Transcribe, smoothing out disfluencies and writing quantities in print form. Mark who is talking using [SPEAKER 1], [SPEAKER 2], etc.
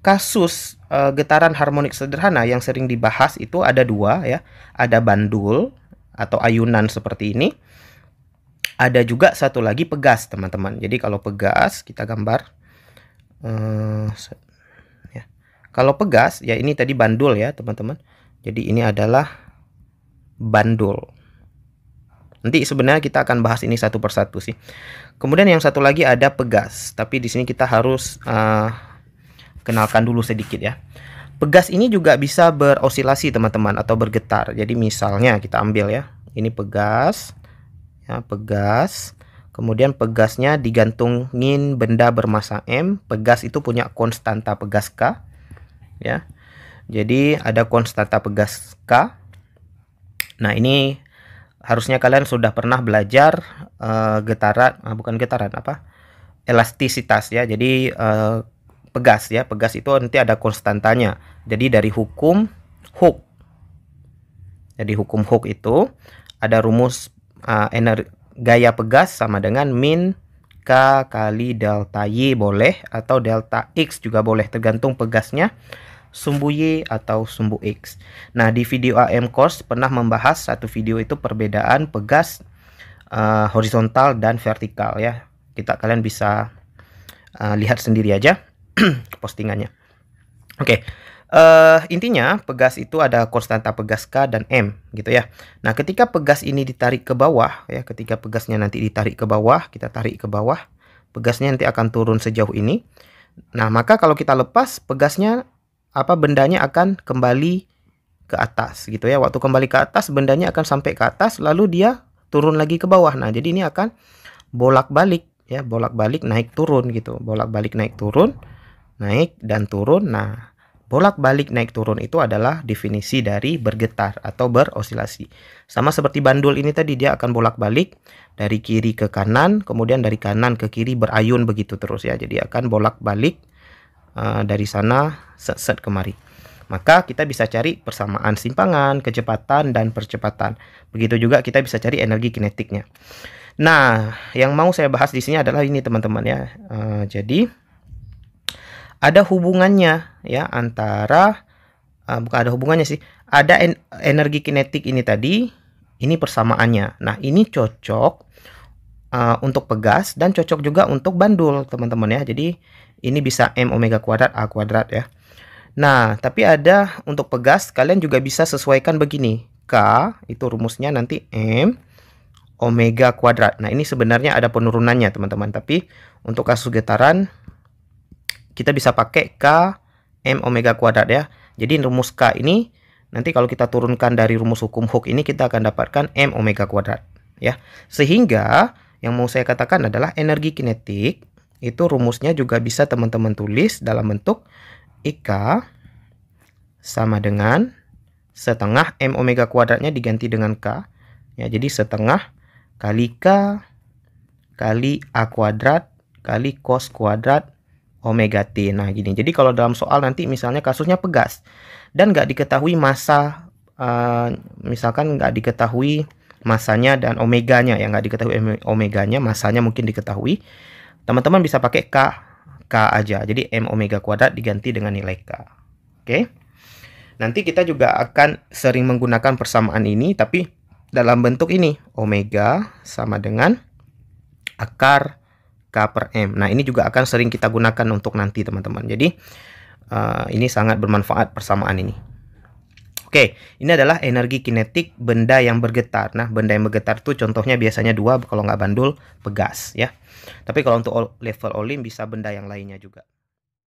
[SPEAKER 1] kasus getaran harmonik sederhana yang sering dibahas itu ada dua ya. Ada bandul atau ayunan seperti ini. Ada juga satu lagi pegas, teman-teman. Jadi kalau pegas kita gambar. Ya. Kalau pegas ya ini tadi bandul ya, teman-teman. Jadi ini adalah bandul. Nanti sebenarnya kita akan bahas ini satu persatu sih. Kemudian yang satu lagi ada pegas, tapi di sini kita harus kenalkan dulu sedikit ya. Pegas ini juga bisa berosilasi, teman-teman, atau bergetar. Jadi misalnya kita ambil ya, ini pegas, ya pegas. Kemudian pegasnya digantungin benda bermassa M. Pegas itu punya konstanta pegas K, ya. Jadi ada konstanta pegas K. Nah ini harusnya kalian sudah pernah belajar getaran, bukan getaran apa? Elastisitas ya. Jadi pegas ya, pegas itu nanti ada konstantanya. Jadi dari hukum Hooke. Jadi hukum Hooke itu ada rumus gaya pegas sama dengan min K kali delta Y boleh, atau delta X juga boleh, tergantung pegasnya sumbu Y atau sumbu X. Nah, di video AM course pernah membahas satu video itu perbedaan pegas horizontal dan vertikal ya. Kalian bisa lihat sendiri aja postingannya. Oke. Intinya pegas itu ada konstanta pegas K dan M gitu ya. Nah, ketika pegas ini ditarik ke bawah ya, ketika pegasnya nanti ditarik ke bawah, kita tarik ke bawah, pegasnya nanti akan turun sejauh ini. Nah, maka kalau kita lepas pegasnya, bendanya akan kembali ke atas gitu ya. Waktu kembali ke atas bendanya akan sampai ke atas, lalu dia turun lagi ke bawah. Nah, jadi ini akan bolak-balik ya, bolak-balik naik turun gitu. Bolak-balik naik turun, naik dan turun. Nah, bolak-balik naik turun itu adalah definisi dari bergetar atau berosilasi. Sama seperti bandul ini tadi, dia akan bolak-balik dari kiri ke kanan, kemudian dari kanan ke kiri berayun begitu terus ya. Jadi akan bolak-balik dari sana set kemari. Maka kita bisa cari persamaan simpangan, kecepatan, dan percepatan. Begitu juga kita bisa cari energi kinetiknya. Nah, yang mau saya bahas di sini adalah ini, teman-teman ya. Jadi ada hubungannya ya antara bukan ada hubungannya sih. Ada energi kinetik ini tadi, ini persamaannya. Nah, ini cocok untuk pegas dan cocok juga untuk bandul, teman-teman ya. Jadi ini bisa M omega kuadrat A kuadrat ya. Nah, tapi ada untuk pegas kalian juga bisa sesuaikan begini. K itu rumusnya nanti M omega kuadrat. Nah, ini sebenarnya ada penurunannya, teman-teman. Tapi untuk kasus getaran kita bisa pakai K M omega kuadrat ya. Jadi rumus K ini nanti kalau kita turunkan dari rumus hukum Hooke ini, kita akan dapatkan M omega kuadrat ya. Sehingga yang mau saya katakan adalah energi kinetik itu rumusnya juga bisa teman-teman tulis dalam bentuk IK sama dengan setengah M omega kuadratnya diganti dengan K ya. Jadi setengah kali K kali A kuadrat kali cos kuadrat omega T. Nah gini, jadi kalau dalam soal nanti misalnya kasusnya pegas dan nggak diketahui massa, misalkan nggak diketahui massanya dan omeganya, yang nggak diketahui omeganya, massanya mungkin diketahui, teman-teman bisa pakai K aja. Jadi M omega kuadrat diganti dengan nilai K. Oke. Nanti kita juga akan sering menggunakan persamaan ini, tapi dalam bentuk ini, omega sama dengan akar K per M. Nah, ini juga akan sering kita gunakan untuk nanti, teman-teman. Jadi, ini sangat bermanfaat persamaan ini. Oke, ini adalah energi kinetik benda yang bergetar. Nah, benda yang bergetar itu contohnya biasanya dua, kalau nggak bandul, pegas ya. Tapi kalau untuk level olim bisa benda yang lainnya juga.